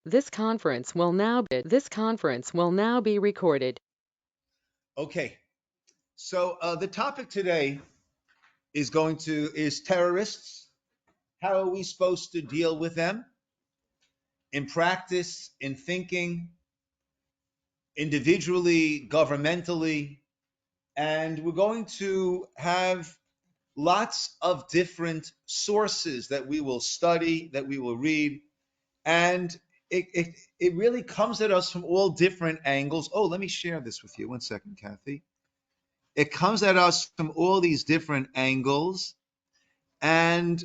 This conference will now be recorded. Okay, so the topic today is terrorists. How are we supposed to deal with them in practice, in thinking, individually, governmentally, and we're going to have lots of different sources that we will study, that we will read, and it really comes at us from all different angles. Oh, let me share this with you. One second, Kathy. It comes at us from all these different angles, and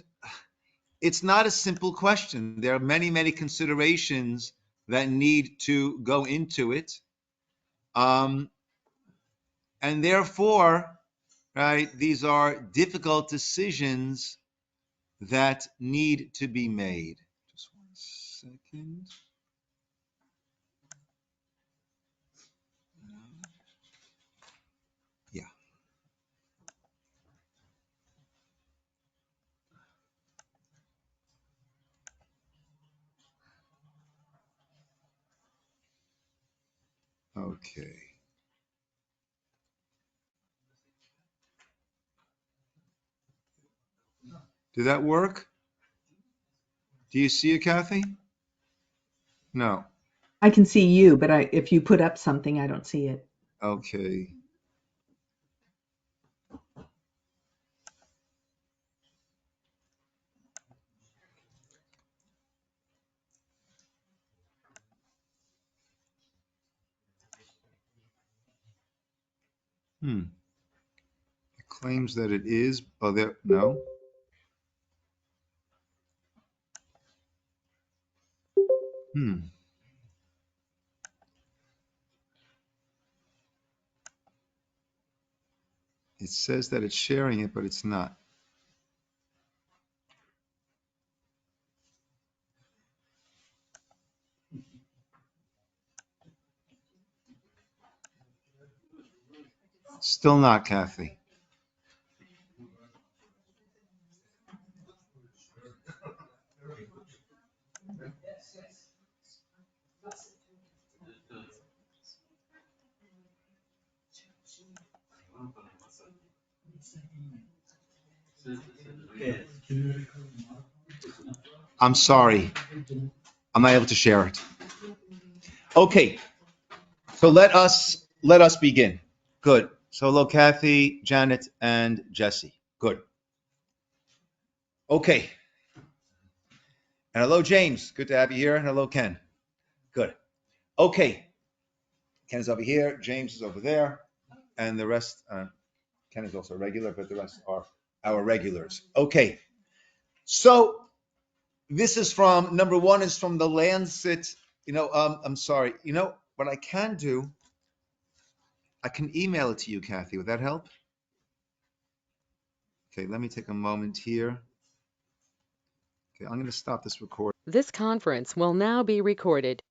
it's not a simple question. There are many, many considerations that need to go into it. And therefore, right, these are difficult decisions that need to be made. Just 1 second. Yeah. Okay. Did that work? Do you see it, Kathy? No. I can see you, but if you put up something, I don't see it. Okay. It claims that it is. Oh, there. No. It says that it's sharing it, but it's not. Still not, Kathy. I'm sorry. I'm not able to share it. Okay. So let us begin. Good. So hello, Kathy, Janet, and Jesse. Good. Okay. And hello, James. Good to have you here. And hello, Ken. Good. Okay. Ken is over here. James is over there. And the rest, Ken is also a regular, but the rest are our regulars. Okay. So this is from, number one is from the Lancet. I'm sorry. You know, what I can do, I can email it to you, Kathy. Would that help? Okay, let me take a moment here. Okay, I'm going to stop this recording. This conference will now be recorded.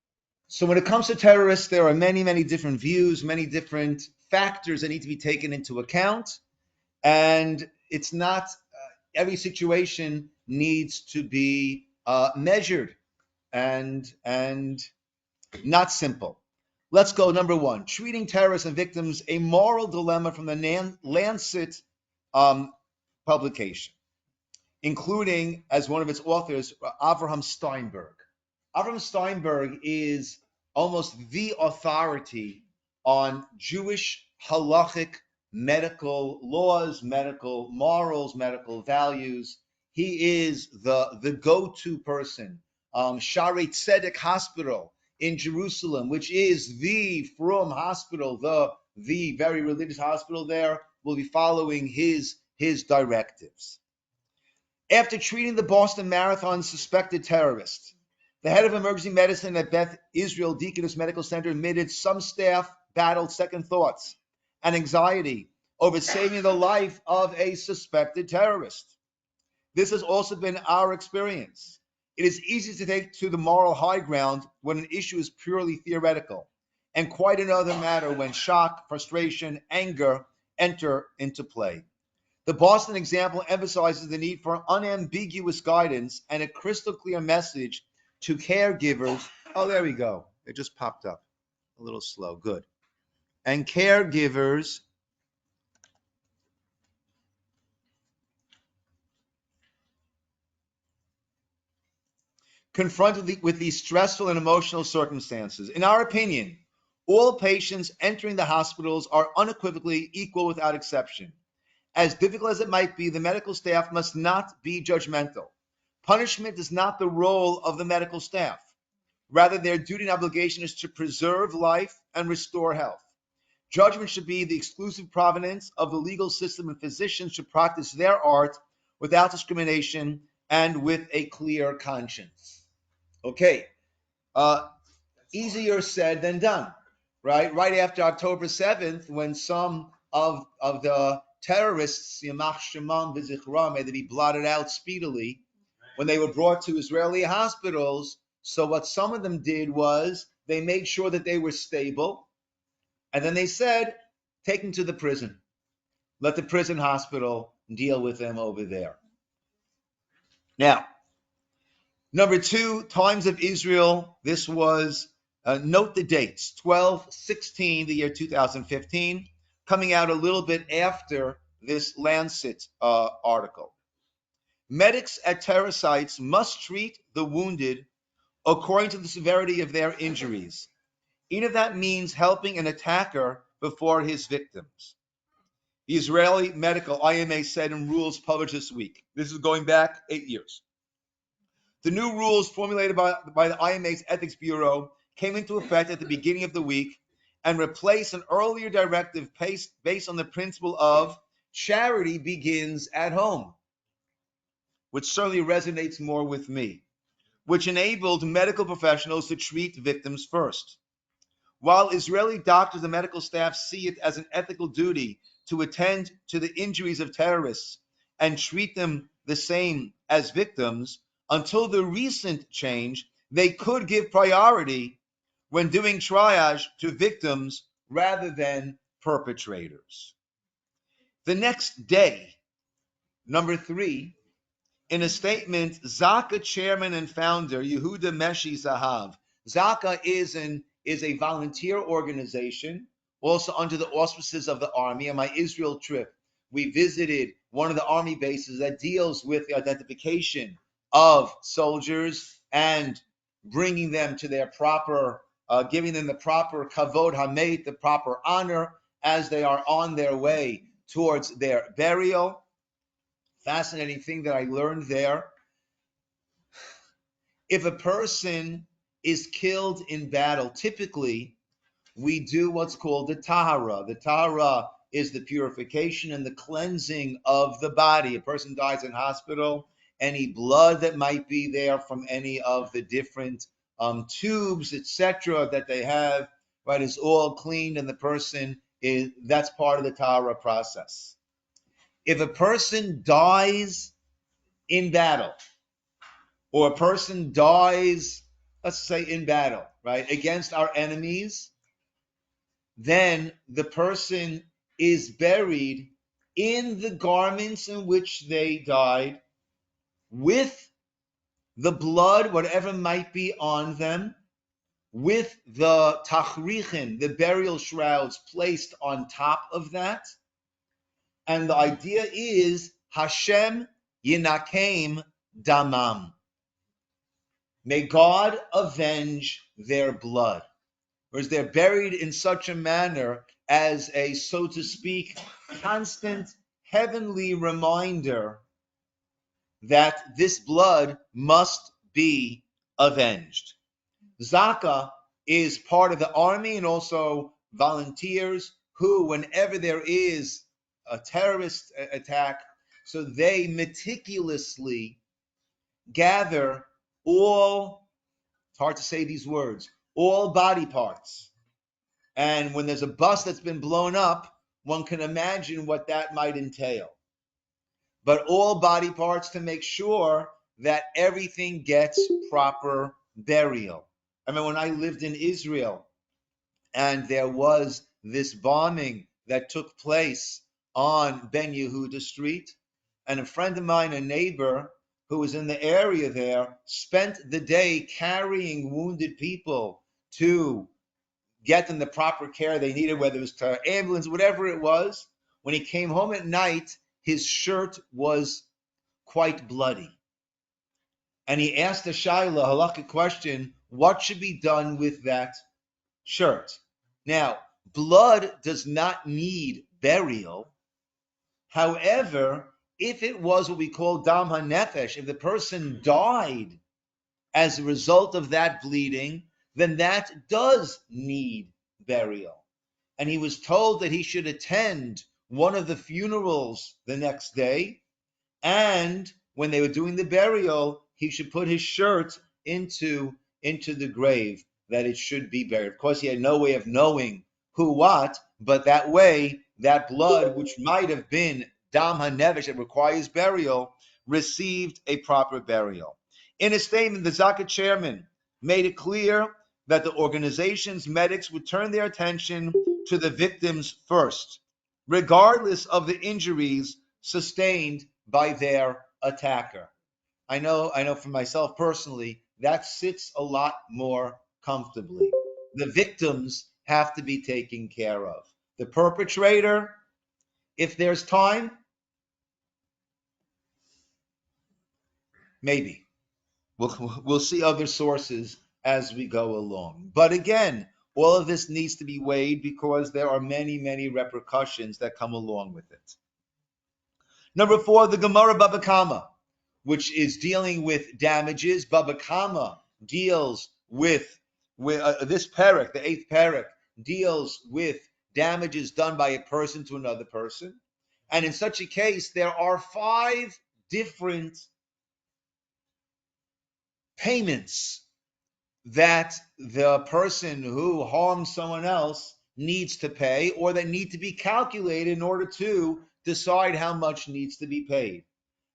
So when it comes to terrorists, there are many, many different views, many different factors that need to be taken into account. And it's not, every situation needs to be measured and not simple. Let's go. Number one, treating terrorists and victims, a moral dilemma from the Lancet publication, including as one of its authors, Avraham Steinberg. Avraham Steinberg is almost the authority on Jewish halachic medical laws, medical morals, medical values. He is the go-to person. Shaarei Tzedek Hospital in Jerusalem, which is the Frum hospital, the very religious hospital there, will be following his directives. After treating the Boston Marathon suspected terrorist, the head of emergency medicine at Beth Israel Deaconess Medical Center admitted some staff battled second thoughts and anxiety over saving the life of a suspected terrorist. This has also been our experience. It is easy to take to the moral high ground when an issue is purely theoretical, and quite another matter when shock, frustration, anger enter into play. The Boston example emphasizes the need for unambiguous guidance and a crystal clear message to caregivers Oh, there we go. It just popped up. A little slow. Good. And caregivers confronted with these stressful and emotional circumstances. In our opinion, all patients entering the hospitals are unequivocally equal without exception. As difficult as it might be, the medical staff must not be judgmental. Punishment is not the role of the medical staff. Rather, their duty and obligation is to preserve life and restore health. Judgment should be the exclusive provenance of the legal system, and physicians should practice their art without discrimination and with a clear conscience. Okay, easier said than done, right? Right after October 7th, when some of the terrorists, Yamach Shemam V'Zichram, may they be blotted out speedily, when they were brought to Israeli hospitals. So what some of them did was they made sure that they were stable, and then they said, take them to the prison. Let the prison hospital deal with them over there. Now, number two, Times of Israel. This was, note the dates, 12/16, the year 2015, coming out a little bit after this Lancet article. Medics at terror sites must treat the wounded according to the severity of their injuries, even if that means helping an attacker before his victims. The Israeli Medical IMA said in rules published this week. This is going back 8 years. The new rules formulated by the IMA's Ethics Bureau came into effect at the beginning of the week and replaced an earlier directive based on the principle of charity begins at home, which certainly resonates more with me, which enabled medical professionals to treat victims first. While Israeli doctors and medical staff see it as an ethical duty to attend to the injuries of terrorists and treat them the same as victims, until the recent change, they could give priority when doing triage to victims rather than perpetrators. The next day, number three, in a statement, Zaka chairman and founder Yehuda Meshi Zahav. Zaka is a volunteer organization, also under the auspices of the army. On my Israel trip, we visited one of the army bases that deals with the identification of soldiers and bringing them to their proper, giving them the proper kavod hamet, the proper honor, as they are on their way towards their burial. Fascinating thing that I learned there. If a person is killed in battle, typically we do what's called the tahara. The tahara is the purification and the cleansing of the body. A person dies in hospital, any blood that might be there from any of the different tubes, etc., that they have, right, is all cleaned, and the person is, that's part of the tahara process. If a person dies in battle, or a person dies, let's say in battle, right, against our enemies, then the person is buried in the garments in which they died, with the blood, whatever might be on them, with the tachrichin, the burial shrouds, placed on top of that. And the idea is Hashem yinakem damam. May God avenge their blood. Whereas they're buried in such a manner as a, so to speak, constant heavenly reminder that this blood must be avenged. Zaka is part of the army and also volunteers who, whenever there is a terrorist attack, so they meticulously gather all, it's hard to say these words, all body parts. And when there's a bus that's been blown up, one can imagine what that might entail. But all body parts to make sure that everything gets proper burial. I mean, when I lived in Israel and there was this bombing that took place on Ben Yehuda Street, and a friend of mine, a neighbor, who was in the area there, spent the day carrying wounded people to get them the proper care they needed, whether it was to ambulance, whatever it was. When he came home at night, his shirt was quite bloody. And he asked the Shaila, halakhic question, what should be done with that shirt? Now, blood does not need burial. However, if it was what we call dam hanefesh, if the person died as a result of that bleeding, then that does need burial. And he was told that he should attend one of the funerals the next day, and when they were doing the burial, he should put his shirt into the grave, that it should be buried. Of course, he had no way of knowing who what, but that way, that blood, which might have been dam hanevesh, that requires burial, received a proper burial. In a statement, the Zaka chairman made it clear that the organization's medics would turn their attention to the victims first, regardless of the injuries sustained by their attacker. I know for myself personally, that sits a lot more comfortably. The victims have to be taken care of. The perpetrator, if there's time, maybe. We'll see other sources as we go along. But again, all of this needs to be weighed because there are many, many repercussions that come along with it. Number 4, the Gemara Baba Kama, which is dealing with damages. Baba Kama deals with this parak, the 8th parak, deals with damages done by a person to another person. And in such a case, there are 5 different payments that the person who harms someone else needs to pay, or that need to be calculated in order to decide how much needs to be paid.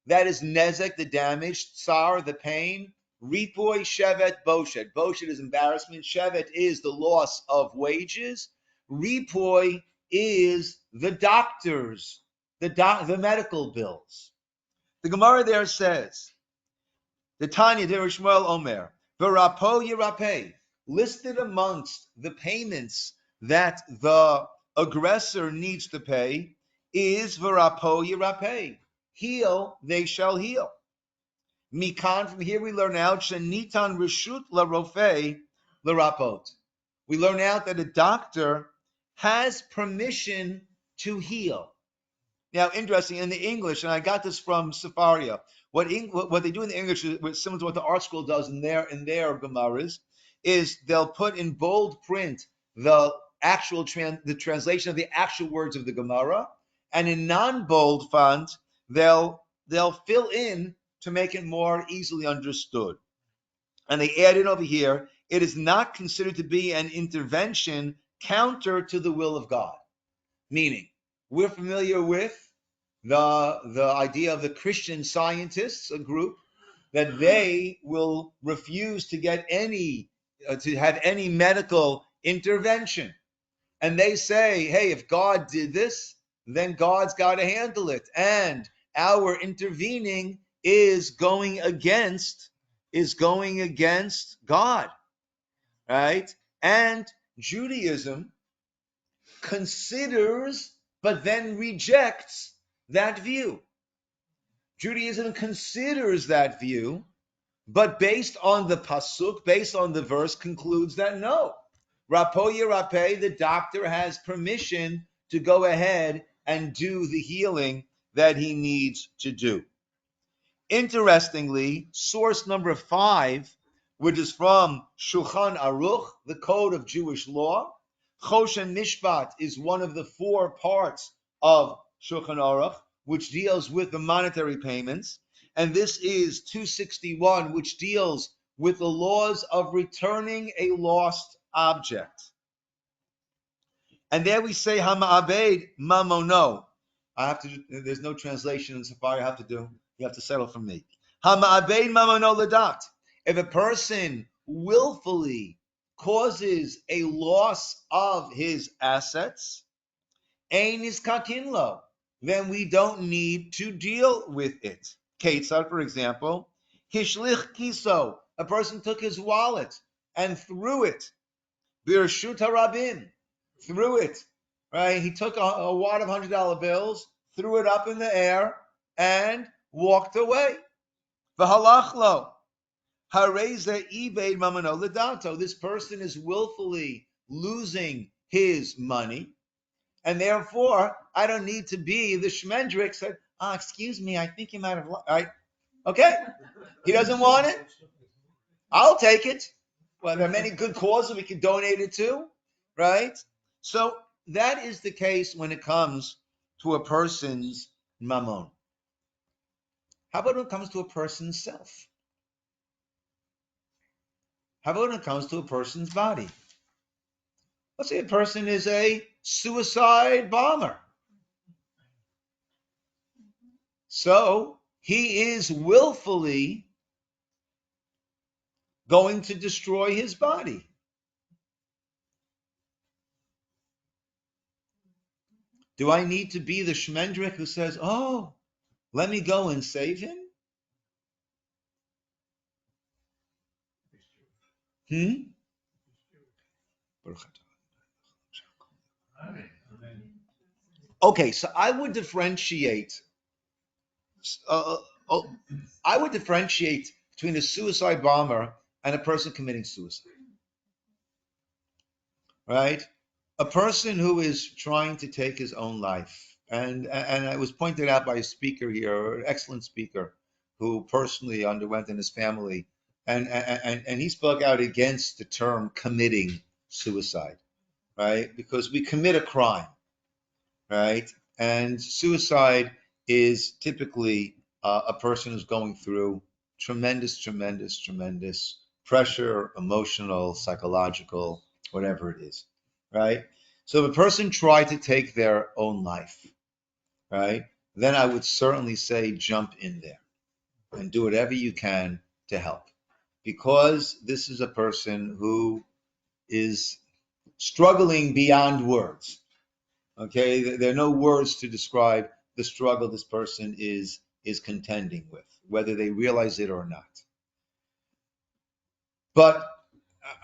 That is nezek, the damage, tsar, the pain, ripoy, shevet, boshet. Boshet is embarrassment. Shevet is the loss of wages. Ripoy is the doctors, the medical bills. The Gemara there says, the Tanya der Yisroel Omer, v'rapo yirapeh, listed amongst the payments that the aggressor needs to pay is v'rapo yirapeh. Heal, they shall heal. Mikan, from here we learn out, shenitan reshut larofei l'rapot. We learn out that a doctor has permission to heal. Now, interesting, in the English, and I got this from Sefaria, what they do in the English is similar to what the art school does in their Gemaras, is they'll put in bold print the actual the translation of the actual words of the Gemara, and in non-bold font, they'll fill in to make it more easily understood. And they add in over here, it is not considered to be an intervention counter to the will of God. Meaning, we're familiar with the idea of the Christian Scientists, a group, that they will refuse to get to have any medical intervention. And they say, hey, if God did this, then God's got to handle it. And our intervening is going against God, right? And Judaism considers, but then rejects that view. Judaism considers that view, but based on the pasuk, based on the verse, concludes that no. Rapo Yerapeh, the doctor has permission to go ahead and do the healing that he needs to do. Interestingly, source number 5, which is from Shulchan Aruch, the Code of Jewish Law. Choshen Mishpat is one of the 4 parts of Shulchan Aruch, which deals with the monetary payments. And this is 261, which deals with the laws of returning a lost object. And there we say, Hama'abed mamono. There's no translation in Safari you have to settle for me. Hama'abed mamono ladat. If a person willfully causes a loss of his assets, ein is kakinlo, then we don't need to deal with it. Ketzad, for example, hishlich kiso, a person took his wallet and threw it. Birshut harabim, threw it. Right? He took a wad of $100 bills, threw it up in the air, and walked away. V'halachlo. Hareza ibed mamano ledato. This person is willfully losing his money, and therefore I don't need to be the shmendrik said, excuse me, I think you might have lost. Right? Okay. He doesn't want it. I'll take it. Well, there are many good causes we can donate it to, right? So that is the case when it comes to a person's mammon. How about when it comes to a person's self? How about when it comes to a person's body? Let's say a person is a suicide bomber. So he is willfully going to destroy his body. Do I need to be the shmendrik who says, oh, let me go and save him? Okay, so I would differentiate. I would differentiate between a suicide bomber and a person committing suicide. Right? A person who is trying to take his own life, and it was pointed out by a speaker here, an excellent speaker, who personally underwent in his family, and he spoke out against the term committing suicide, right? Because we commit a crime, right? And suicide is typically a person who's going through tremendous pressure, emotional, psychological, whatever it is, right? So if a person tried to take their own life, right, then I would certainly say jump in there and do whatever you can to help. Because this is a person who is struggling beyond words. Okay, there are no words to describe the struggle this person is contending with, whether they realize it or not. But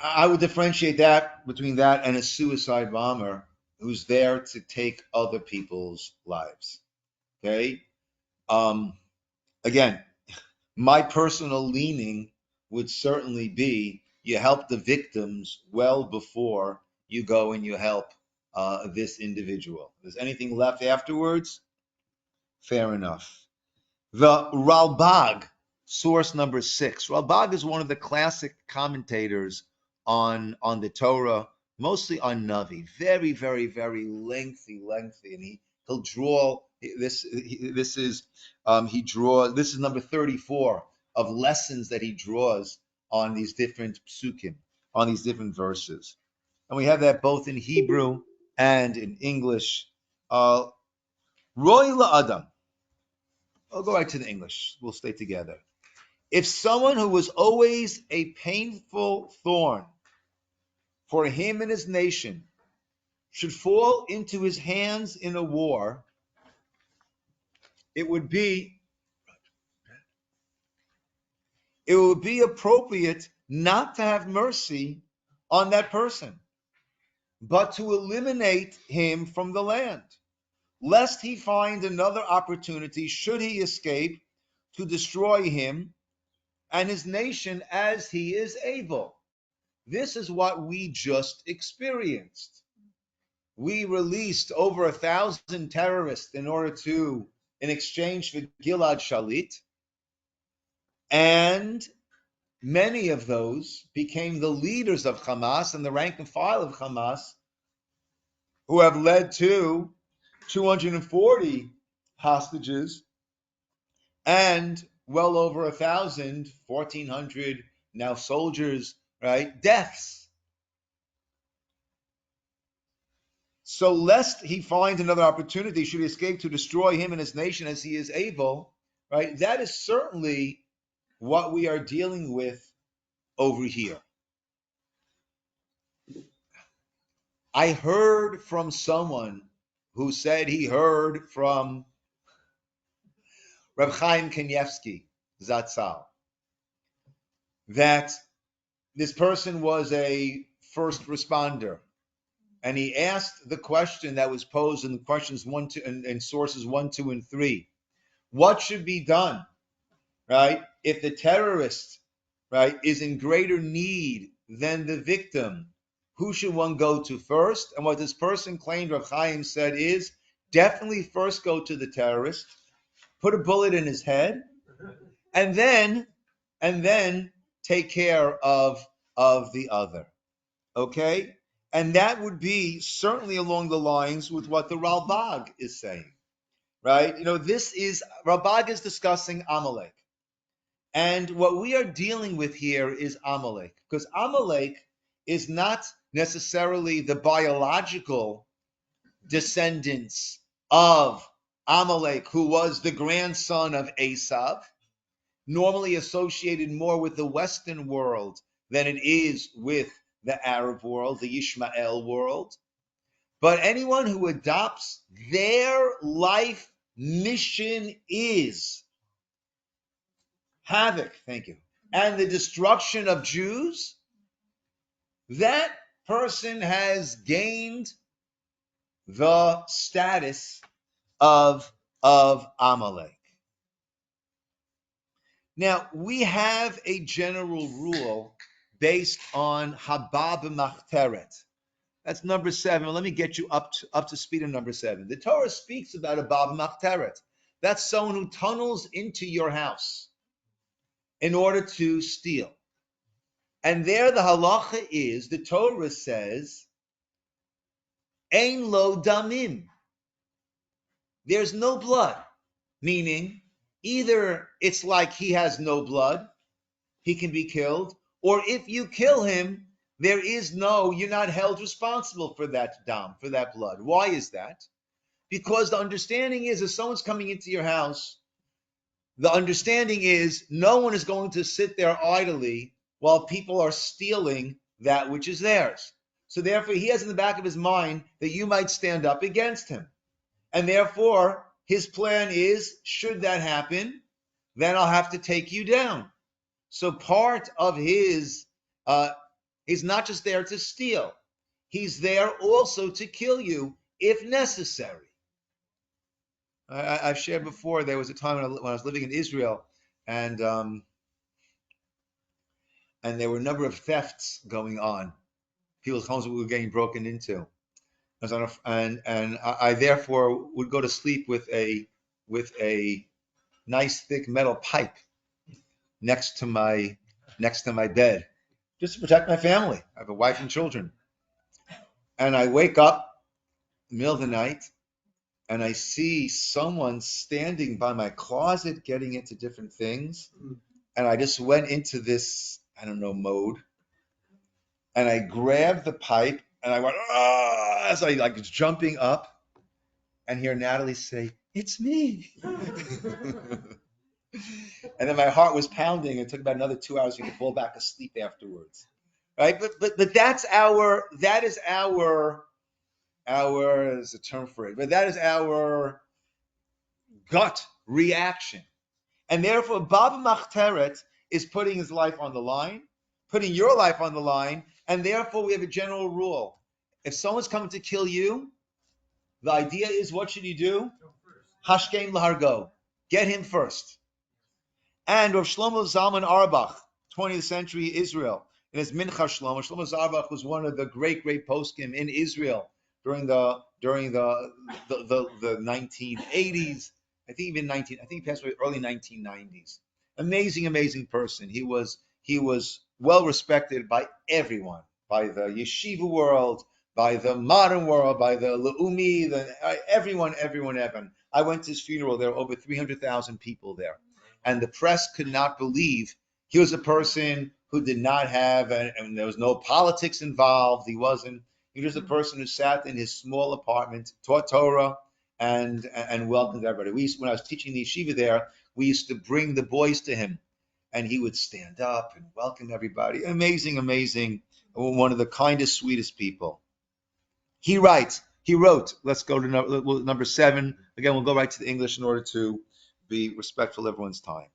I would differentiate that between that and a suicide bomber who's there to take other people's lives. Okay, again, my personal leaning would certainly be you help the victims well before you go and you help this individual. If there's anything left afterwards, fair enough. The Ralbag, source number 6. Ralbag is one of the classic commentators on the Torah, mostly on Navi. Very, very, very lengthy, and he'll draw this. This is number 34 of lessons that he draws on these different psukim, on these different verses, and we have that both in Hebrew and in English. Roy la'adam. I'll go right to the English. We'll stay together. If someone who was always a painful thorn for him and his nation should fall into his hands in a war, it would be appropriate not to have mercy on that person, but to eliminate him from the land, lest he find another opportunity, should he escape, to destroy him and his nation as he is able. This is what we just experienced. We released over 1,000 terrorists in exchange for Gilad Shalit, and many of those became the leaders of Hamas and the rank and file of Hamas, who have led to 240 hostages and well over 1,000, 1,400 now soldiers, right, deaths. So lest he find another opportunity, should he escape, to destroy him and his nation as he is able, right? That is certainly what we are dealing with over here. I heard from someone who said he heard from Reb Chaim Kanievsky, Zatzal, that this person was a first responder, and he asked the question that was posed in questions 1, 2, and sources 1, 2, and 3. What should be done, right, if the terrorist, right, is in greater need than the victim? Who should one go to first? And what this person claimed, Rav Chaim said, is definitely first go to the terrorist, put a bullet in his head, and then take care of the other. Okay? And that would be certainly along the lines with what the Ralbag is saying. Right? Ralbag is discussing Amalek. And what we are dealing with here is Amalek, because Amalek is not necessarily the biological descendants of Amalek, who was the grandson of Esav, normally associated more with the Western world than it is with the Arab world, the Ishmael world. But anyone who adopts their life mission is havoc, thank you, and the destruction of Jews, that person has gained the status of Amalek. Now, we have a general rule based on Haba b'machteret. That's number 7. Let me get you up to speed on number 7. The Torah speaks about Haba b'machteret. That's someone who tunnels into your house in order to steal. And there the halacha is, the Torah says, Ein lo damim. There's no blood. Meaning, either it's like he has no blood, he can be killed, or if you kill him, you're not held responsible for that dam, for that blood. Why is that? Because the understanding is, if someone's coming into your house, the understanding is no one is going to sit there idly while people are stealing that which is theirs. So therefore, he has in the back of his mind that you might stand up against him. And therefore, his plan is, should that happen, then I'll have to take you down. So part of he's not just there to steal. He's there also to kill you if necessary. I've shared before, there was a time when I was living in Israel, and there were a number of thefts going on. People's homes were getting broken into. I therefore would go to sleep with a nice thick metal pipe next to my bed, just to protect my family. I have a wife and children. And I wake up in the middle of the night and I see someone standing by my closet getting into different things. And I just went into this, mode. And I grabbed the pipe and I went, as I was jumping up, and hear Natalie say, "It's me." And then my heart was pounding. It took about another 2 hours for me to fall back asleep afterwards. Right? But there's a term for it, but that is our gut reaction. And therefore, Baba Machteret is putting his life on the line, putting your life on the line, and therefore we have a general rule. If someone's coming to kill you, the idea is, what should you do? Hashkem lahargo. Get him first. And Rav Shlomo Zalman Auerbach, 20th century Israel, in his Mincha Shlomo Auerbach was one of the great poskim in Israel during the 1980s. I think he passed away early 1990s. Amazing person. He was well respected by everyone, by the yeshiva world, by the modern world, by the leumi, everyone. I went to his funeral. There were over 300,000 people there. And the press could not believe he was a person who did not have, and there was no politics involved. He was just a person who sat in his small apartment, taught Torah, and welcomed everybody. When I was teaching the yeshiva there, we used to bring the boys to him, and he would stand up and welcome everybody. Amazing. One of the kindest, sweetest people. He wrote, let's go to number 7. Again, we'll go right to the English in order to be respectful of everyone's time.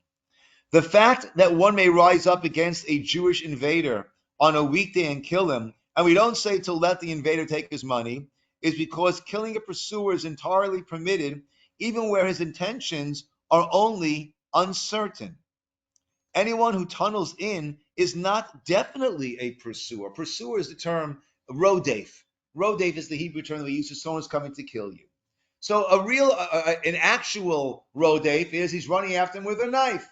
The fact that one may rise up against a Jewish invader on a weekday and kill him, and we don't say to let the invader take his money, is because killing a pursuer is entirely permitted, even where his intentions are only uncertain. Anyone who tunnels in is not definitely a pursuer. Pursuer is the term rodef. Rodef is the Hebrew term that we use for someone who's coming to kill you. So an actual rodef is he's running after him with a knife,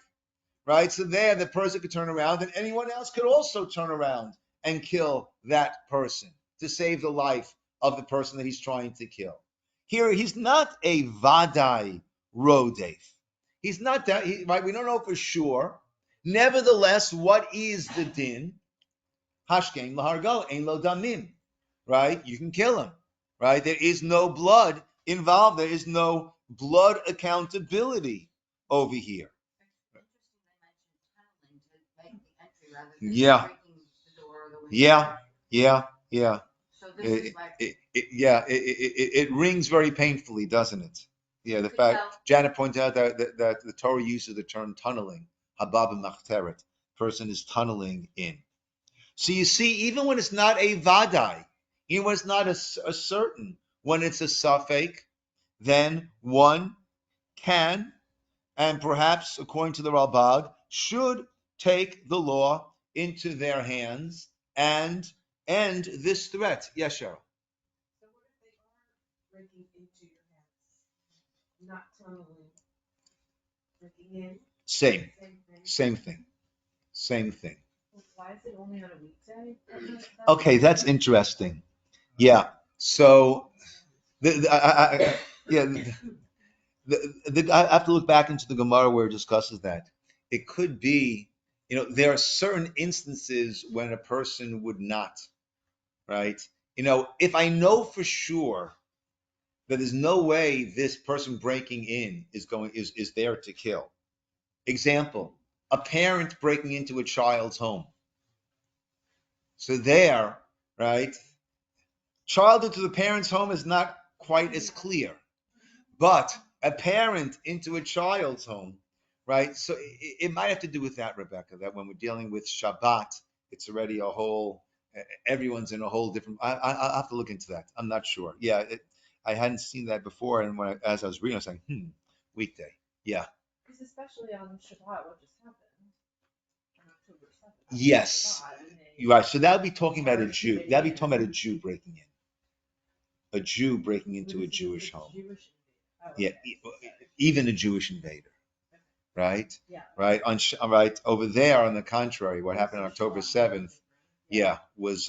right? So there, the person could turn around, and anyone else could also turn around and kill that person to save the life of the person that he's trying to kill. Here, he's not a vadai rodef. He's not that, right? We don't know for sure. Nevertheless, what is the din? Hashkein lahargo, ein lo damim, right? You can kill him, right? There is no blood involved. There is no blood accountability over here. Yeah. Yeah. It rings very painfully, doesn't it? Yeah, the fact Janet pointed out that the Torah uses the term tunneling, habab and machteret. Person is tunneling in. So you see, even when it's not a vadai, even when it's not a certain, when it's a safek, then one can, and perhaps according to the Rabbi, should take the law into their hands and end this threat. Yes, Cheryl. So what if they are breaking into your house, not tunneling, breaking in? Same thing. Why is it only on a weekday? Okay, that's interesting. Yeah. So, I have to look back into the Gemara where it discusses that. It could be, there are certain instances when a person would not, right? If I know for sure that there's no way this person breaking in is there to kill. Example, a parent breaking into a child's home. So there, right? Childhood to the parent's home is not quite as clear, but a parent into a child's home, right? So it might have to do with that, Rebecca, that when we're dealing with Shabbat, it's already a whole, everyone's in a whole different, I'll have to look into that. I'm not sure. Yeah, I hadn't seen that before. And as I was reading, I was like, weekday. Yeah. Because especially on Shabbat, what just happened? On October 7th. Yes. You're right. So that would be talking about a Jew. That would be talking about a Jew breaking in. A Jew breaking into a Jewish home. Yeah, even a Jewish invader, right? Yeah. Right. Right over there. On the contrary, what happened on October 7th, was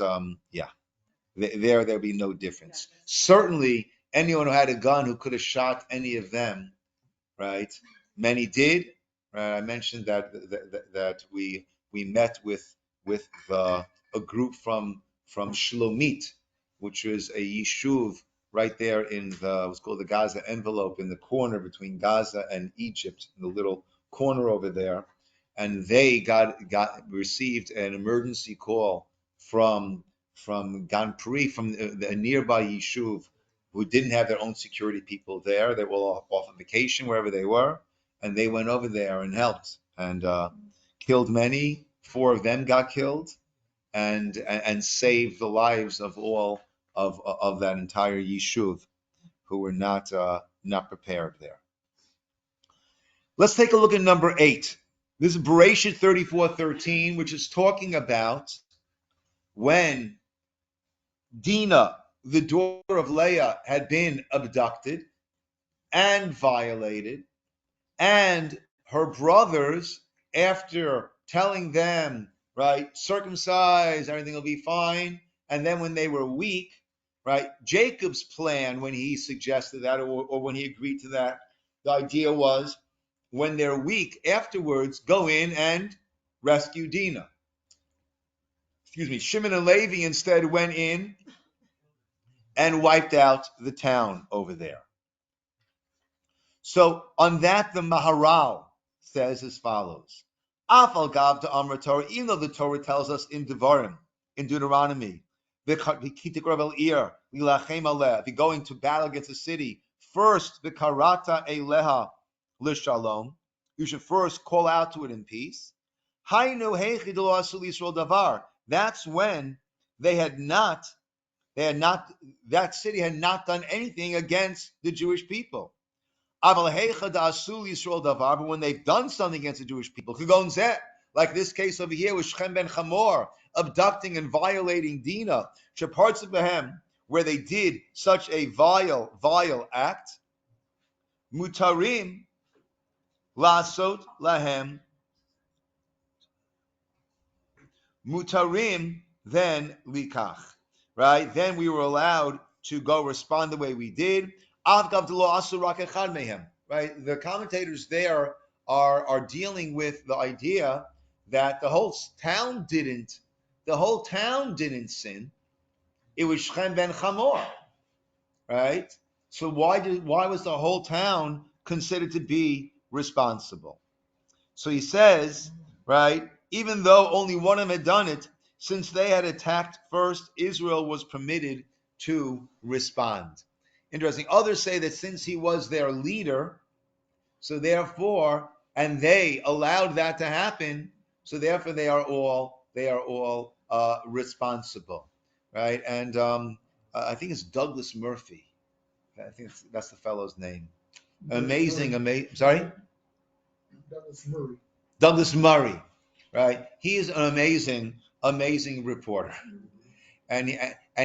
there'd be no difference. Certainly, anyone who had a gun who could have shot any of them, right? Many did. Right? I mentioned that we met with a group from Shlomit, which was a yishuv right there in what's called the Gaza envelope, in the corner between Gaza and Egypt, in the little corner over there, and they received an emergency call from Ganpuri, from a nearby yishuv, who didn't have their own security people there. They were all off on vacation wherever they were, and they went over there and helped and killed many. 4 of them got killed, and saved the lives of all of that entire yishuv, who were not prepared there. Let's take a look at number 8. This is Bereshit 34:13, which is talking about when Dinah, the daughter of Leah, had been abducted and violated, and her brothers, after telling them, right, circumcise, everything will be fine, and then when they were weak, right, Jacob's plan, when he suggested that, or when he agreed to that, the idea was, when they're weak, afterwards, go in and rescue Dinah. Shimon and Levi instead went in and wiped out the town over there. So on that, the Maharal says as follows: Afal gav to Amra Torah, even though the Torah tells us in Devarim, in Deuteronomy, if you're going to battle against a city, first the karata eleha l'shalom. You should first call out to it in peace. Hainu heichi d'lo asu Yisroel davar. That's when they had not, that city had not done anything against the Jewish people. Aval heicha da'asu Yisroel davar. But when they've done something against the Jewish people, kagon zeh, like this case over here with Shechem ben Chamor, abducting and violating Dinah, sheparts of Behem, where they did such a vile act, mutarim lasot lahem, mutarim then likach, right? Then we were allowed to go respond the way we did. Avgav d'lo asu rak echad mehem, right? The commentators there are dealing with the idea that the whole town didn't sin. It was Shechem ben Chamor, right? So why was the whole town considered to be responsible? So he says, right, even though only one of them had done it, since they had attacked first, Israel was permitted to respond. Interesting. Others say that since he was their leader, so therefore, and they allowed that to happen, so therefore they are all responsible, right? And I think it's Douglas Murphy. I think that's the fellow's name. Amazing. Sorry? Douglas Murray, right? He is an amazing reporter, and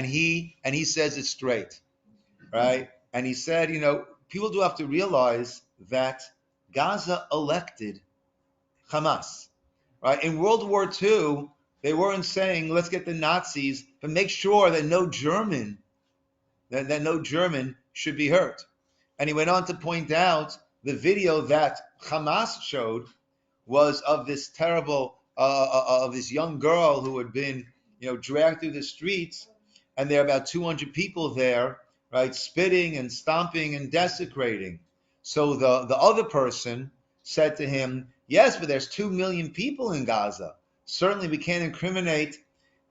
he says it straight, right? And he said, people do have to realize that Gaza elected Hamas, right? In World War II, they weren't saying let's get the Nazis, but make sure that no German should be hurt. And he went on to point out the video that Hamas showed was of this terrible, of this young girl who had been, dragged through the streets, and there are about 200 people there, right, spitting and stomping and desecrating. So the other person said to him, yes, but there's 2 million people in Gaza. Certainly we can't incriminate,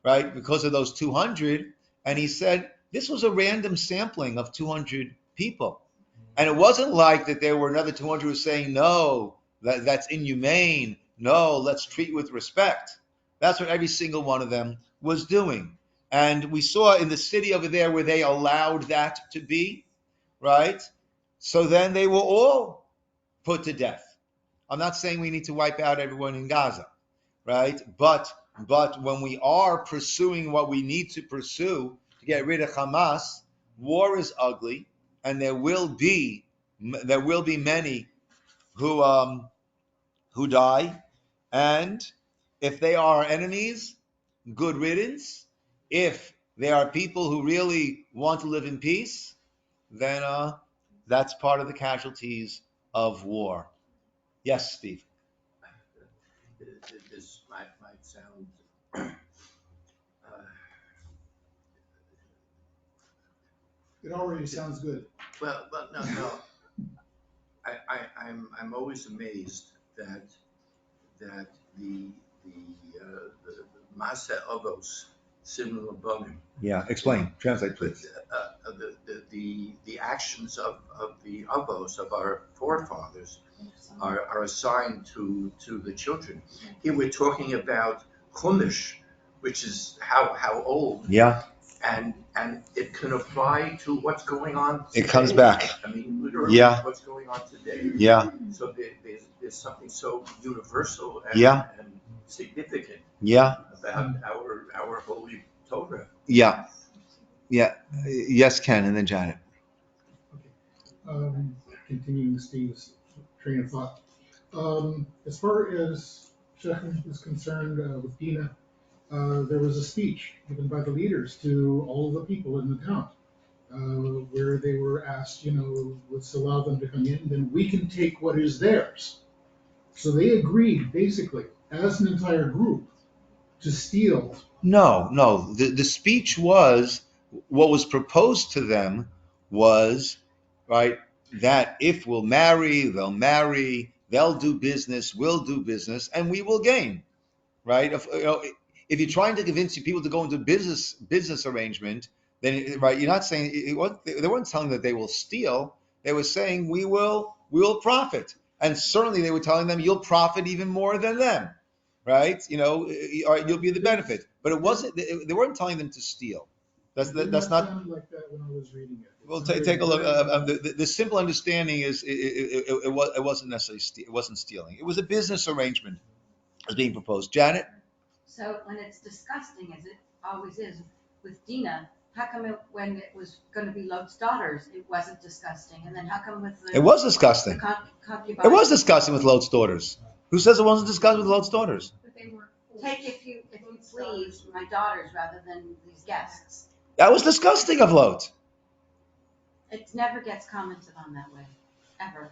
right, because of those 200. And he said, this was a random sampling of 200 people. And it wasn't like that there were another 200 who were saying, no, that's inhumane. No, let's treat with respect. That's what every single one of them was doing. And we saw in the city over there where they allowed that to be, right? So then they were all put to death. I'm not saying we need to wipe out everyone in Gaza, right? But when we are pursuing what we need to pursue to get rid of Hamas, war is ugly, and there will be many who die. And if they are our enemies, good riddance. If they are people who really want to live in peace, then that's part of the casualties of war. Yes, Steve. This might sound it already sounds good. well, no. I'm always amazed that the Masa Avos Simul Abonim. Yeah, explain. Translate, please. The actions of the Avos, of our forefathers, are assigned to the children. Here we're talking about Chumash, which is how old. Yeah. And it can apply to what's going on today. It comes back. I mean, literally, what's going on today. Yeah. So there's something so universal and significant. Yeah. About our holy Torah. Yeah. Yeah. Yes, Ken, and then Janet. Okay. Continuing Steve's train of thought. As far as Shechem is concerned with Dinah, there was a speech given by the leaders to all of the people in the town, where they were asked, let's allow them to come in, then we can take what is theirs. So they agreed, basically, as an entire group, to steal. No. The speech was, what was proposed to them was, right, that if we'll marry, they'll marry, they'll do business, we'll do business, and we will gain, right? If you're trying to convince people to go into business arrangement, then, right, you're not saying, they weren't telling that they will steal. They were saying we will profit. And certainly they were telling them, you'll profit even more than them, right? You'll be the benefit. But it wasn't. They weren't telling them to steal. That's It did that's not not. sound like that when I was reading it. Well, take a look. The simple understanding is it wasn't necessarily it wasn't stealing. It was a business arrangement as being proposed. Janet. So when it's disgusting, as it always is with Dina, how come when it was going to be Lot's daughters, it wasn't disgusting? And then how come with It was disgusting. concubines? It was disgusting with Lot's daughters. Who says it wasn't disgusting with Lot's daughters? But they were take if you please my daughters rather than these guests. That was disgusting of Lot. It never gets commented on that way, ever.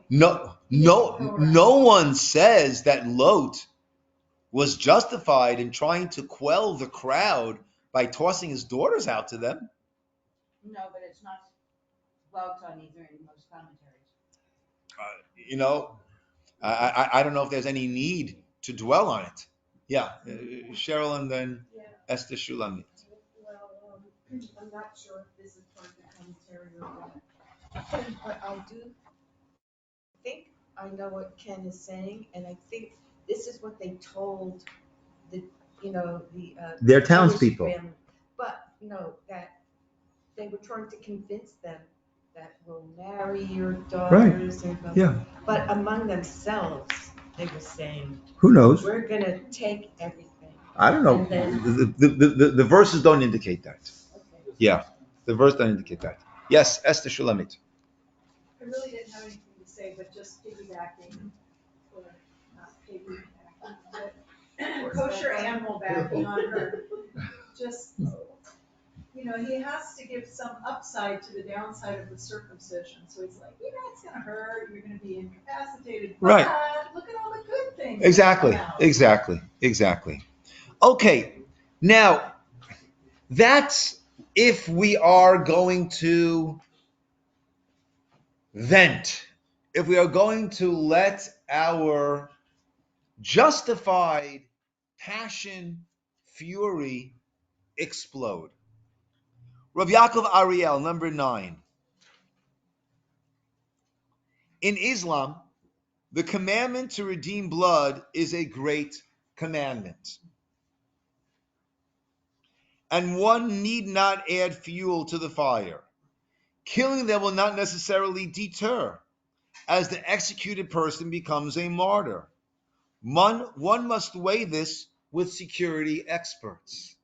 No one says that Lot was justified in trying to quell the crowd by tossing his daughters out to them. No, but it's not dwelt on either in most commentaries. I don't know if there's any need to dwell on it. Yeah, Cheryl and then Esther Shulamit. Well, I'm not sure if this is part of the commentary or what, but I do think I know what Ken is saying, and I think this is what they told the Their Jewish townspeople. family. But that they were trying to convince them that we'll marry your daughters, and but among themselves they were saying, Who knows? we're gonna take everything. I don't know. And then, The verses don't indicate that. okay. Yeah, the verse don't indicate that. Yes, Esther Shulamit. I really didn't have anything to say, but just piggybacking, or not piggybacking, but kosher animal backing on her. Just, he has to give some upside to the downside of the circumcision. So he's like, it's gonna hurt, you're gonna be incapacitated, Right. but look at all the good things. Exactly. Okay, now that's if we are going to vent, if we are going to let our justified passion, fury explode. Rav Yaakov Ariel, number 9. In Islam, the commandment to redeem blood is a great commandment. And one need not add fuel to the fire. Killing them will not necessarily deter, as the executed person becomes a martyr. One must weigh this with security experts.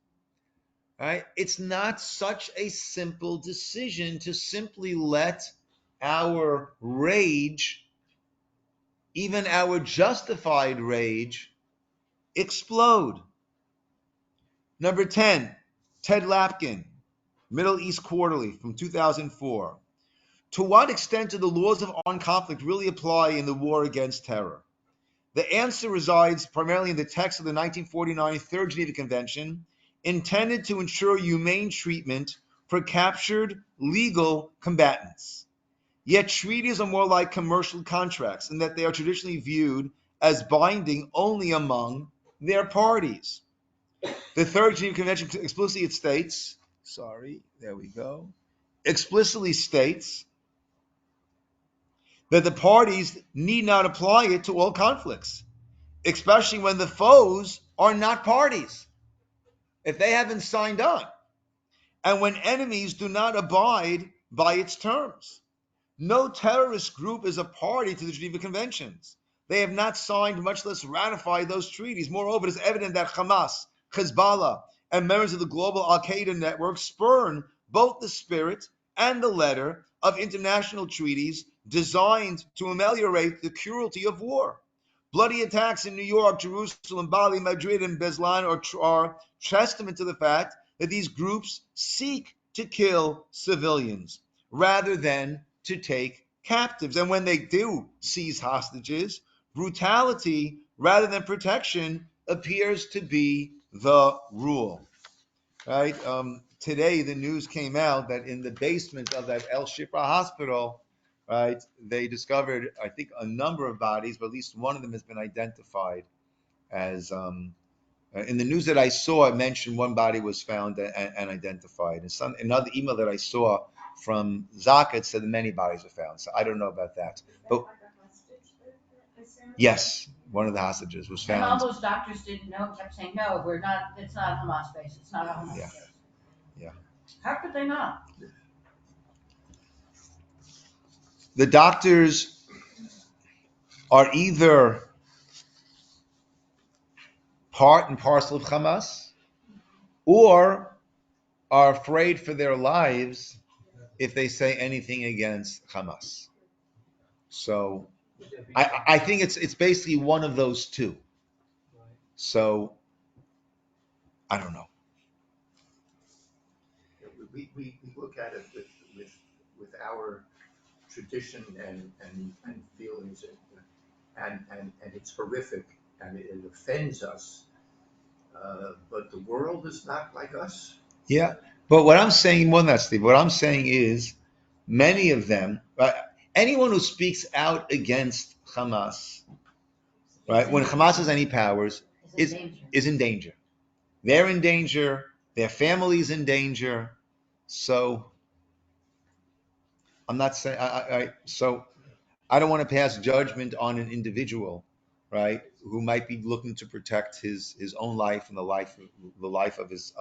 Right? It's not such a simple decision to simply let our rage, even our justified rage, explode. Number 10, Ted Lapkin, Middle East Quarterly from 2004. To what extent do the laws of armed conflict really apply in the war against terror? The answer resides primarily in the text of the 1949 Third Geneva Convention, intended to ensure humane treatment for captured legal combatants. Yet treaties are more like commercial contracts in that they are traditionally viewed as binding only among their parties. The Third Geneva Convention explicitly states that the parties need not apply it to all conflicts, especially when the foes are not parties, if they haven't signed on, and when enemies do not abide by its terms. No terrorist group is a party to the Geneva Conventions. They have not signed, much less ratified those treaties. Moreover, it is evident that Hamas, Hezbollah, and members of the global Al-Qaeda network spurn both the spirit and the letter of international treaties designed to ameliorate the cruelty of war. Bloody attacks in New York, Jerusalem, Bali, Madrid, and Beslan are testament to the fact that these groups seek to kill civilians rather than to take captives. And when they do seize hostages, brutality rather than protection appears to be the rule. Right? Today, the news came out that in the basement of that El Shifa hospital, right, they discovered, I think, a number of bodies, but at least one of them has been identified as. In the news that I saw, it mentioned one body was found and identified. And another email that I saw from Zaka, it said that many bodies were found. So I don't know about that. But Like a hostage that is found? yes, one of the hostages was And all found. those doctors didn't know, kept saying, no, it's not a Hamas base, it's not a Hamas Yeah. base. Yeah. How could they not? The doctors are either part and parcel of Hamas or are afraid for their lives if they say anything against Hamas. So I think it's basically one of those two. So I don't know. We look at it with our tradition and feelings, and it's horrific and it offends us. But the world is not like us. Yeah. But what I'm saying more than that, Steve, what I'm saying is many of them, right, anyone who speaks out against Hamas, right, when Hamas has any powers, is in danger. They're in danger, their family's in danger. So I'm not saying so I don't want to pass judgment on an individual, right, who might be looking to protect his own life and the life of his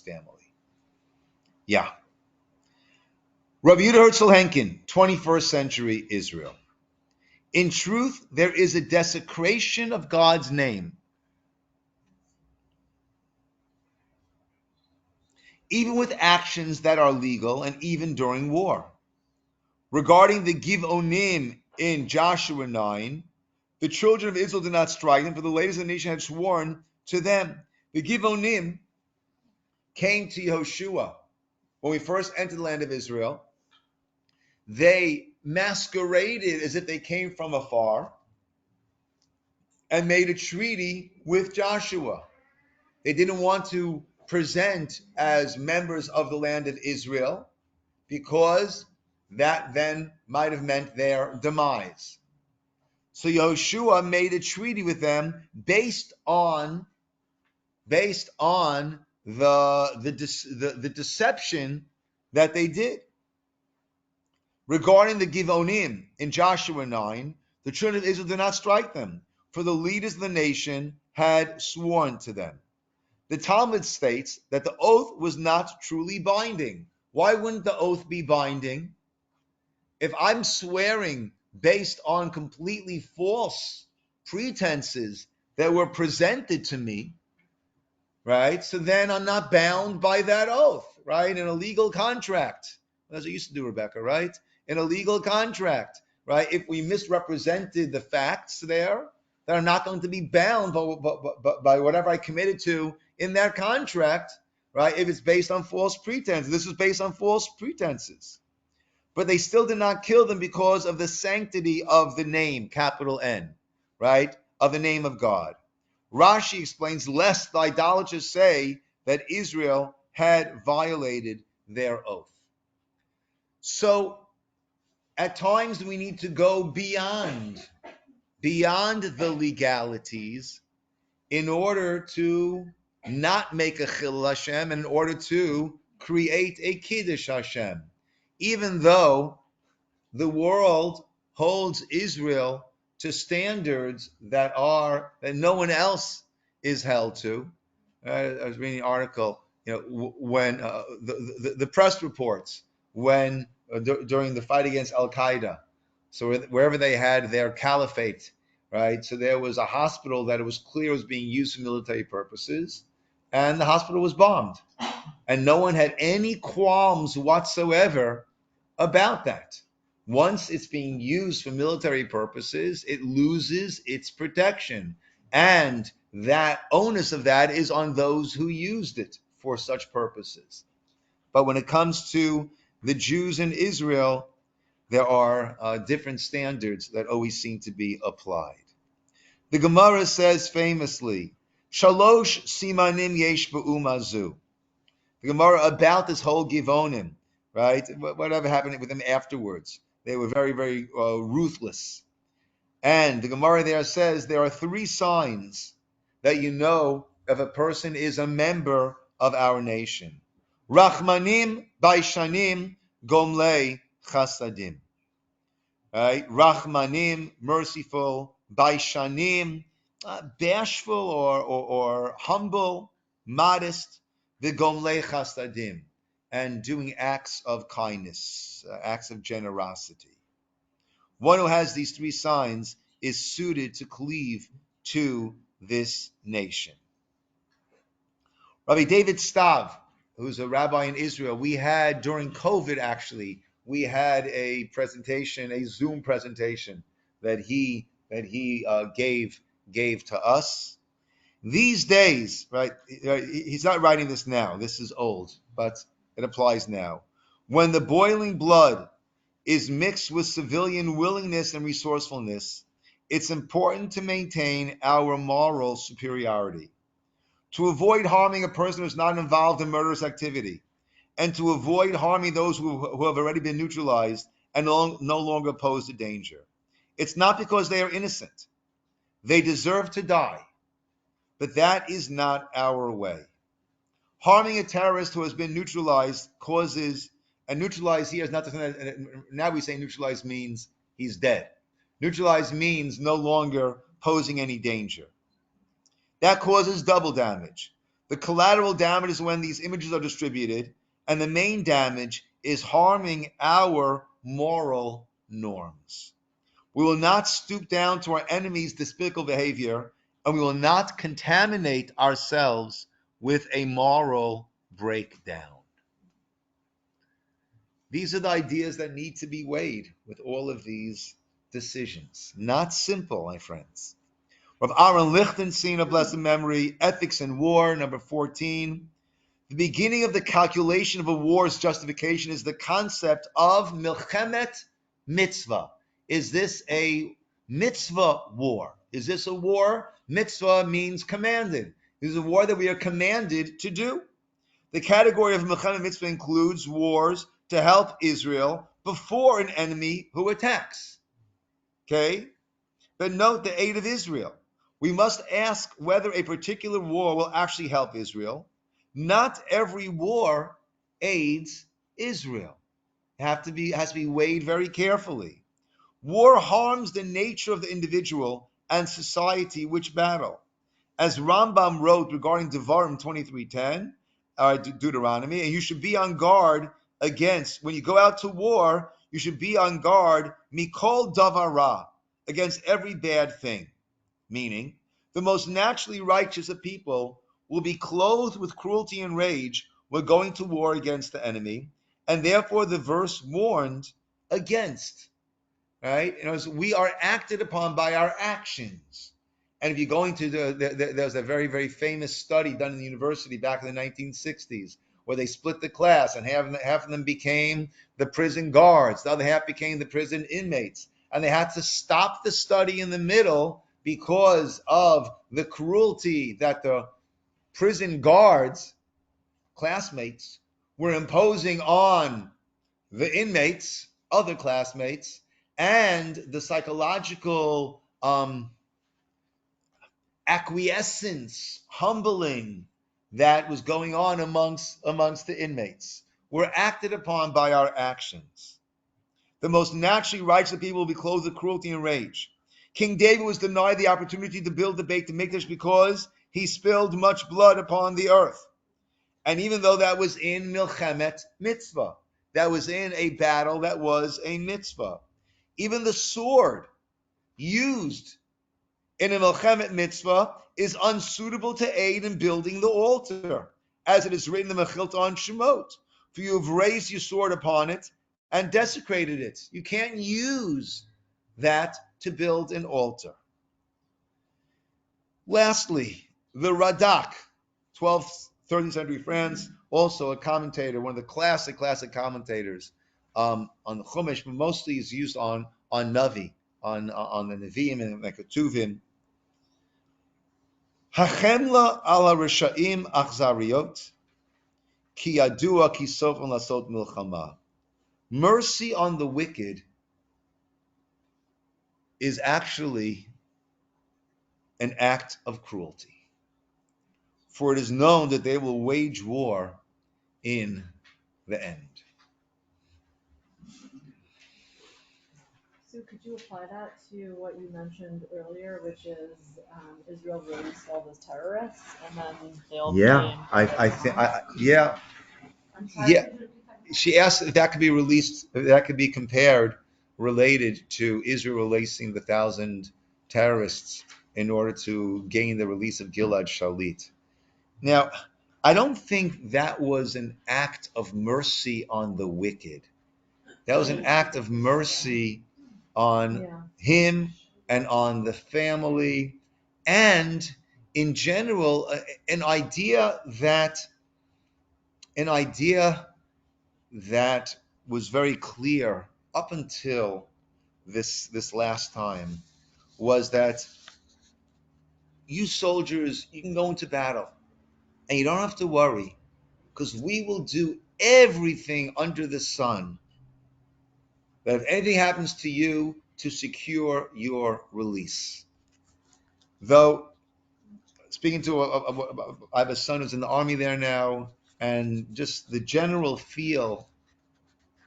family. Yeah. Rabbi Yehuda Herzl Henkin, 21st century Israel. In truth, there is a desecration of God's name, even with actions that are legal and even during war. Regarding the Givonim in Joshua 9, the children of Israel did not strike them, for the ladies of the nation had sworn to them. The Givonim came to Yehoshua when we first entered the land of Israel. They masqueraded as if they came from afar and made a treaty with Joshua. They didn't want to present as members of the land of Israel because that then might have meant their demise. So Yehoshua made a treaty with them based on the deception that they did. Regarding the Givonim in Joshua 9, the children of Israel did not strike them, for the leaders of the nation had sworn to them. The Talmud states that the oath was not truly binding. Why wouldn't the oath be binding? If I'm swearing based on completely false pretenses that were presented to me, right? So then I'm not bound by that oath, right? In a legal contract. As I used to do, Rebecca, right? In a legal contract, right? If we misrepresented the facts there, then I'm not going to be bound by whatever I committed to in that contract, right? If it's based on false pretenses. This is based on false pretenses. But they still did not kill them because of the sanctity of the name, capital N, right? Of the name of God. Rashi explains, lest the idolaters say that Israel had violated their oath. So at times we need to go beyond the legalities in order to not make a Chilul Hashem, and in order to create a Kiddush Hashem. Even though the world holds Israel to standards that no one else is held to. I was reading an article, when the press reports when during the fight against Al Qaeda, so wherever they had their caliphate, right? So there was a hospital that it was clear was being used for military purposes, and the hospital was bombed, and no one had any qualms whatsoever about that. Once it's being used for military purposes, it loses its protection. And that onus of that is on those who used it for such purposes. But when it comes to the Jews in Israel, there are different standards that always seem to be applied. The Gemara says famously, Shalosh simanim yesh ba'umazu. The Gemara about this whole Givonim, right? Whatever happened with them afterwards. They were very, very ruthless. And the Gemara there says there are 3 signs that you know if a person is a member of our nation. Rachmanim, Baishanim, Gomlei chasadim. Right? Rachmanim, merciful. Baishanim, bashful or humble, modest. V'gomlei chasadim, and doing acts of kindness, acts of generosity. One who has these three signs is suited to cleave to this nation. Rabbi David Stav, who's a rabbi in Israel, we had during COVID actually, we had a presentation, a Zoom presentation that he gave to us. These days, right? He's not writing this now. This is old, but it applies now. When the boiling blood is mixed with civilian willingness and resourcefulness, it's important to maintain our moral superiority, to avoid harming a person who's not involved in murderous activity, and to avoid harming those who have already been neutralized and no longer pose a danger. It's not because they are innocent. They deserve to die, but that is not our way. Harming a terrorist who has been neutralized causes, and neutralized here is not the thing that, now we say neutralized means he's dead. Neutralized means no longer posing any danger. That causes double damage. The collateral damage is when these images are distributed, and the main damage is harming our moral norms. We will not stoop down to our enemy's despicable behavior, and we will not contaminate ourselves with a moral breakdown. These are the ideas that need to be weighed with all of these decisions. Not simple, my friends. Rav Aaron Lichtenstein of blessed memory, Ethics in War, number 14. The beginning of the calculation of a war's justification is the concept of milchemet mitzvah. Is this a mitzvah war? Is this a war? Mitzvah means commanded. This is a war that we are commanded to do. The category of milchemet mitzvah includes wars to help Israel before an enemy who attacks. Okay? But note the aid of Israel. We must ask whether a particular war will actually help Israel. Not every war aids Israel. It has to be weighed very carefully. War harms the nature of the individual and society which battle. As Rambam wrote regarding Devarim 23:10, Deuteronomy, and you should be on guard against, when you go out to war, you should be on guard, mikol davara, against every bad thing. Meaning, the most naturally righteous of people will be clothed with cruelty and rage when going to war against the enemy, and therefore the verse warned against. Right? We are acted upon by our actions. And if you're going to there's a very, very famous study done in the university back in the 1960s where they split the class, and half of them became the prison guards, the other half became the prison inmates. And they had to stop the study in the middle because of the cruelty that the prison guards, classmates, were imposing on the inmates, other classmates, and the psychological acquiescence, humbling that was going on amongst the inmates. We're acted upon by our actions. The most naturally righteous people will be clothed with cruelty and rage. King David was denied the opportunity to build the Beit HaMikdash because he spilled much blood upon the earth. And even though that was in milchemet mitzvah, that was in a battle that was a mitzvah, even the sword used in a milchemet mitzvah is unsuitable to aid in building the altar, as it is written in the Mechilta on Shemot. For you have raised your sword upon it and desecrated it. You can't use that to build an altar. Lastly, the Radak, 12th, 13th century France, also a commentator, one of the classic commentators on the Chumash, but mostly is used on Navi, on the Nevi'im and the Ketuvim. Hachemla ala reshaim achzariot, ki yadua ki sofon lasot milchama. Mercy on the wicked is actually an act of cruelty, for it is known that they will wage war in the end. So could you apply that to what you mentioned earlier, which is Israel released all those terrorists and then they'll be Yeah, in yeah, I'm sorry, yeah. could you repeat that? She asked if that could be released, if that could be compared, related to Israel releasing the 1,000 terrorists in order to gain the release of Gilad Shalit. Now, I don't think that was an act of mercy on the wicked. That was an act of mercy on him and on the family, and in general, an idea that an idea that was very clear up until this last time was that you soldiers, you can go into battle and you don't have to worry because we will do everything under the sun that if anything happens to you, to secure your release. Though, speaking to I have a son who's in the army there now, and just the general feel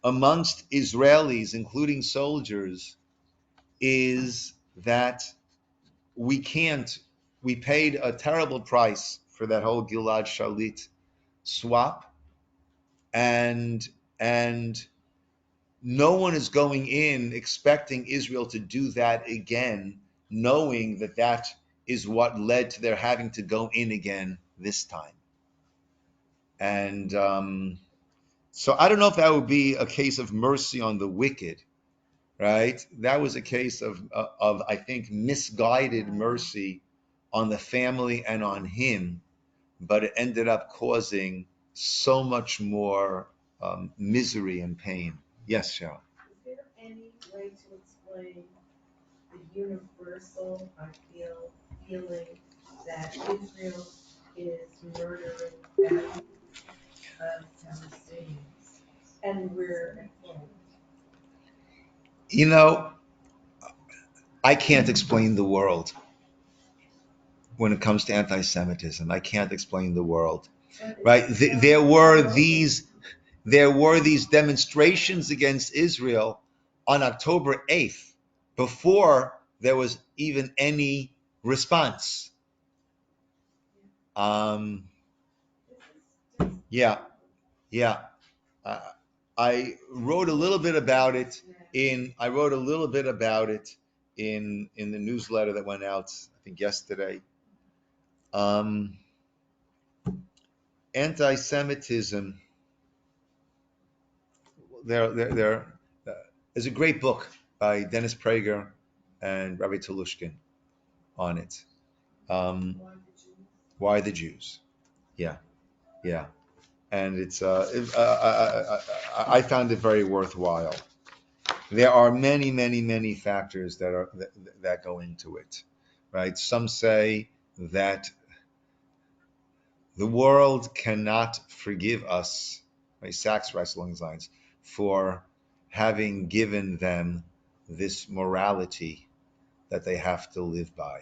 amongst Israelis, including soldiers, is that we can't, we paid a terrible price for that whole Gilad Shalit swap, and no one is going in expecting Israel to do that again, knowing that that is what led to their having to go in again this time. And so I don't know if that would be a case of mercy on the wicked, right? That was a case of I think misguided mercy on the family and on him, but it ended up causing so much more misery and pain. Yes, Cheryl. Is there any way to explain the universal, feeling that Israel is murdering thousands of Palestinians, and we're at fault? You know, I can't explain the world when it comes to anti-Semitism. I can't explain the world, right? There were these demonstrations against Israel on October 8th before there was even any response. Yeah, yeah. Uh, I wrote a little bit about it in the newsletter that went out, I think yesterday. Anti-Semitism. There's a great book by Dennis Prager and Rabbi Tolushkin on it. Why the Jews? Yeah, yeah, and it's I found it very worthwhile. There are many, many, many factors that go into it, right? Some say that the world cannot forgive us, right? Sachs writes along these lines, for having given them this morality that they have to live by,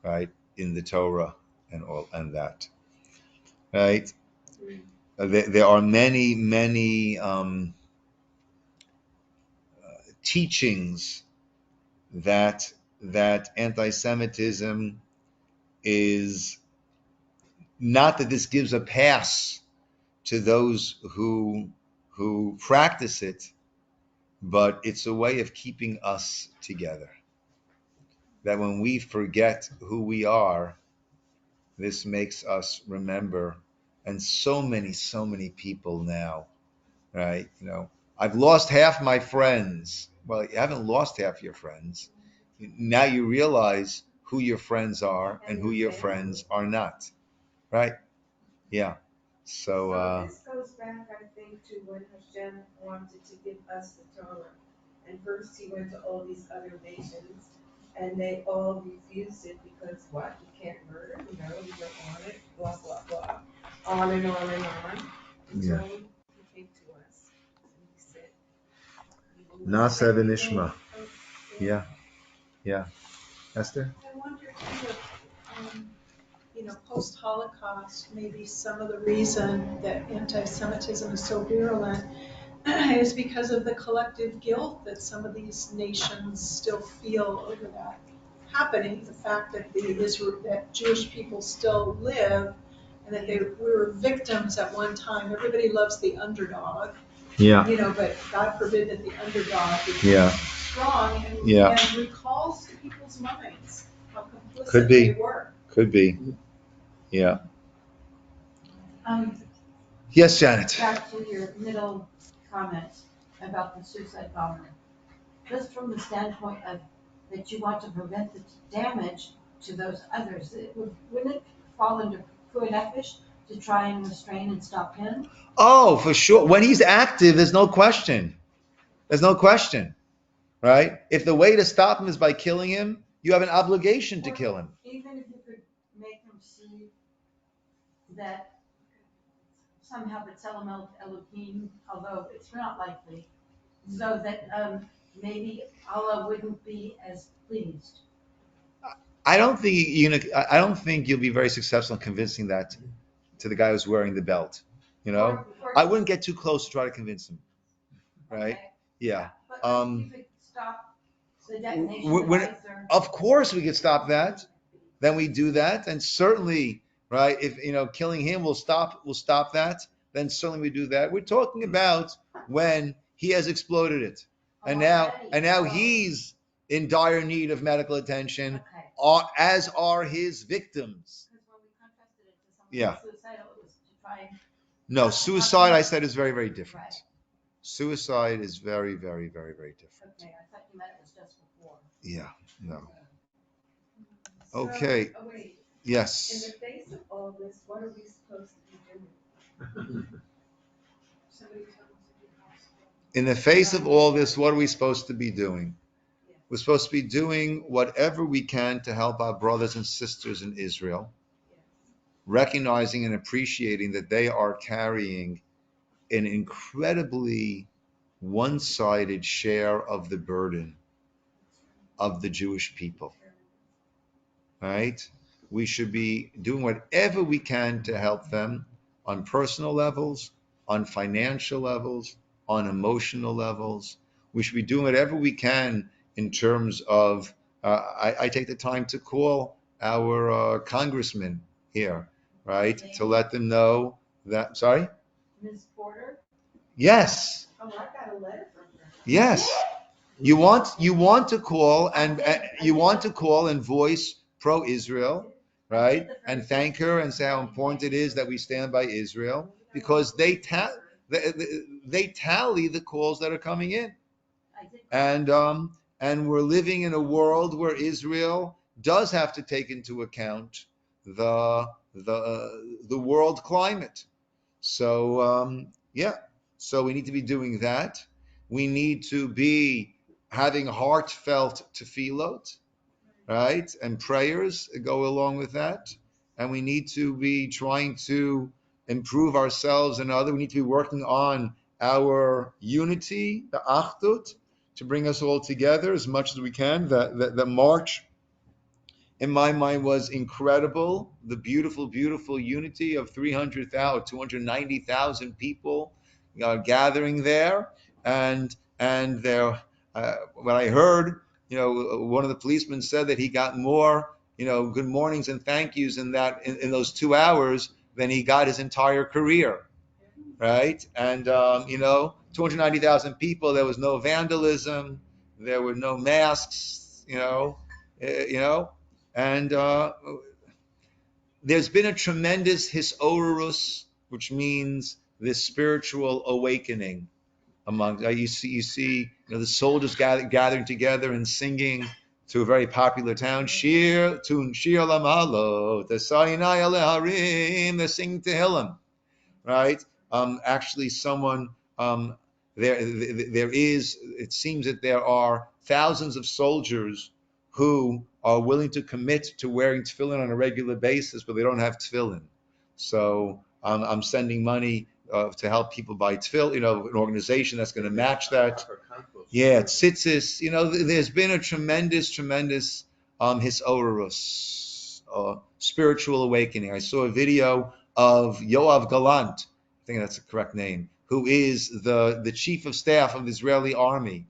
right? In the Torah and all and that, right? There are many, many teachings that anti-Semitism is not that this gives a pass to those who practice it, but it's a way of keeping us together. That when we forget who we are, this makes us remember. And so many people now, right? You know, I've lost half my friends. Well, you haven't lost half your friends. Now you realize who your friends are and who your friends are not, right? Yeah. So this goes back, I think, to when Hashem wanted to give us the Torah. And first he went to all these other nations, and they all refused it because what? You can't murder? No, you don't want it, blah, blah, blah. On and on and on. Until he came to us. And he said, Nasa v'nishma. Yeah. Yeah. Esther? I wonder too if, post-Holocaust, maybe some of the reason that anti-Semitism is so virulent is because of the collective guilt that some of these nations still feel over that happening. The fact that that Jewish people still live and that we were victims at one time. Everybody loves the underdog, Yeah. but God forbid that the underdog becomes Yeah. strong and, Yeah. and recalls to people's minds how complicit Could be. they were. Could be. Yeah. Um, Yes, Janet. Back to your middle comment about the suicide bomber. Just from the standpoint of that you want to prevent the damage to those others, wouldn't it fall under pruitt nefesh to try and restrain and stop him? Oh, for sure. When he's active, there's no question. There's no question, right? If the way to stop him is by killing him, you have an obligation to kill him. Even if you could make him see that somehow B'Tselem Elohim, although it's not likely, so that maybe Allah wouldn't be as pleased. I don't think you'll be very successful in convincing that to the guy who's wearing the belt. I wouldn't get too close to try to convince him, right? Okay. Yeah. But you could stop the detonation When, device or... of course, we could stop that. Then we do that, and certainly, right? If killing him will stop that, then certainly we do that. We're talking about when he has exploded it, and now he's in dire need of medical attention, as are his victims. Because when we contrasted it to someone Yeah. suicidal, it was to try and... No, suicide, I said, is very, very different. Right. Suicide is very, very, very, very different. Okay, I thought you meant it was just before. Yeah, no. So, Okay. oh, wait. Yes. In the face of all this, what are we supposed to be doing? Somebody tell us to be possible. In the face of all this, what are we supposed to be doing? We're supposed to be doing whatever we can to help our brothers and sisters in Israel, recognizing and appreciating that they are carrying an incredibly one-sided share of the burden of the Jewish people. Right? We should be doing whatever we can to help them on personal levels, on financial levels, on emotional levels. We should be doing whatever we can in terms of, I take the time to call our congressman here, right? To let them know that, sorry? Ms. Porter? Yes. Oh, I got a letter from her. Yes. You want to call and voice pro-Israel, right? And thank her and say how important it is that we stand by Israel, because they tally the calls that are coming in. And we're living in a world where Israel does have to take into account the world climate. So so we need to be doing that. We need to be having heartfelt tefillot, right? And prayers go along with that. And we need to be trying to improve ourselves and we need to be working on our unity, the achdut, to bring us all together as much as we can. The march, in my mind, was incredible. The beautiful, beautiful unity of 300,000, 290,000 people gathering there. And there, when I heard, one of the policemen said that he got more, good mornings and thank yous in in those 2 hours than he got his entire career. Right? And, 290,000 people, there was no vandalism, there were no masks, and there's been a tremendous hisorus, which means this spiritual awakening among you see the soldiers gathering together and singing to a very popular town, Shir Lamalo, the Sinai Aleharim, they're singing Tehillim, right? Actually, someone there is. It seems that there are thousands of soldiers who are willing to commit to wearing tefillin on a regular basis, but they don't have tefillin. So I'm sending money to help people buy tefillin. An organization that's going to match that. Yeah, tzitzis. There's been a tremendous hisorus, spiritual awakening. I saw a video of Yoav Galant, I think that's the correct name, who is the chief of staff of the Israeli army,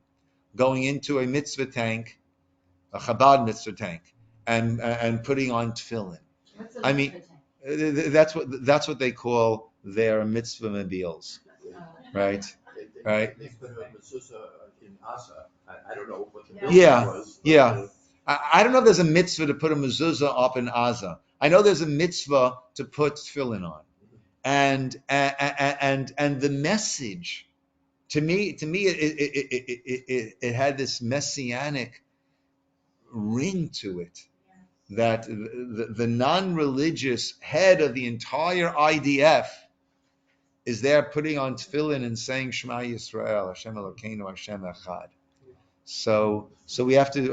going into a mitzvah tank, a Chabad mitzvah tank, and putting on tefillin. What's a I mean, that's what they call their mitzvah mobiles, right? Right. They put a mezuzah in Asa. I don't know what the Yeah. building Yeah, was. yeah. I don't know if there's a mitzvah to put a mezuzah up in Aza. I know there's a mitzvah to put tefillin on, and the message to me it had this messianic ring to it, that the non-religious head of the entire IDF is there putting on tefillin and saying Shema Yisroel, Hashem Elokeinu, Hashem Echad. So we have to,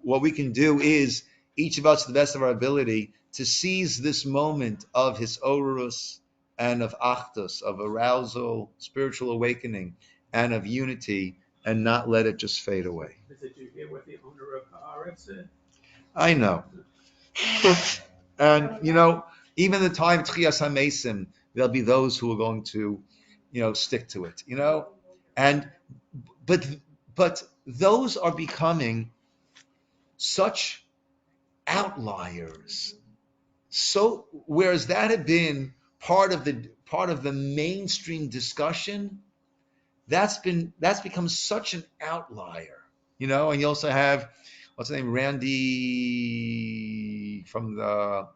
what we can do is, each of us, to the best of our ability, to seize this moment of his orus and of achdus, of arousal, spiritual awakening, and of unity, and not let it just fade away. Did you hear what the owner of Haaretz said? I know. And, even the time of Tchias HaMesim, there'll be those who are going to, stick to it, and, but those are becoming such outliers. So, whereas that had been part of the mainstream discussion, that's become such an outlier, and you also have, what's the name, Randy from the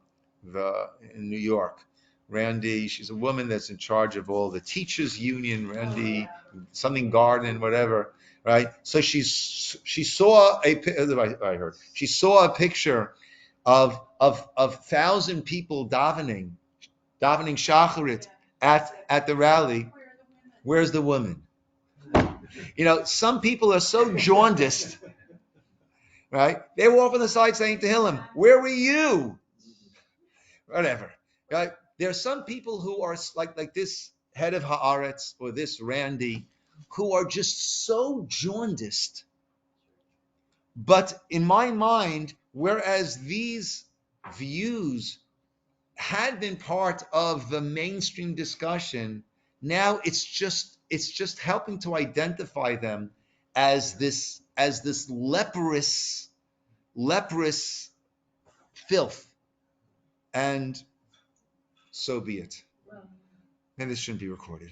in New York. Randy, she's a woman that's in charge of all the teachers union, Randy, something garden, whatever, right? So she saw she saw a picture of 1,000 people davening shacharit at the rally. Where's the woman? Some people are so jaundiced, right? They walk on the side saying to Hillel, "Where were you?" Whatever, right? There are some people who are like this head of Haaretz or this Randy, who are just so jaundiced. But in my mind, whereas these views had been part of the mainstream discussion, now it's just helping to identify them as this leprous filth, and so be it. And this shouldn't be recorded.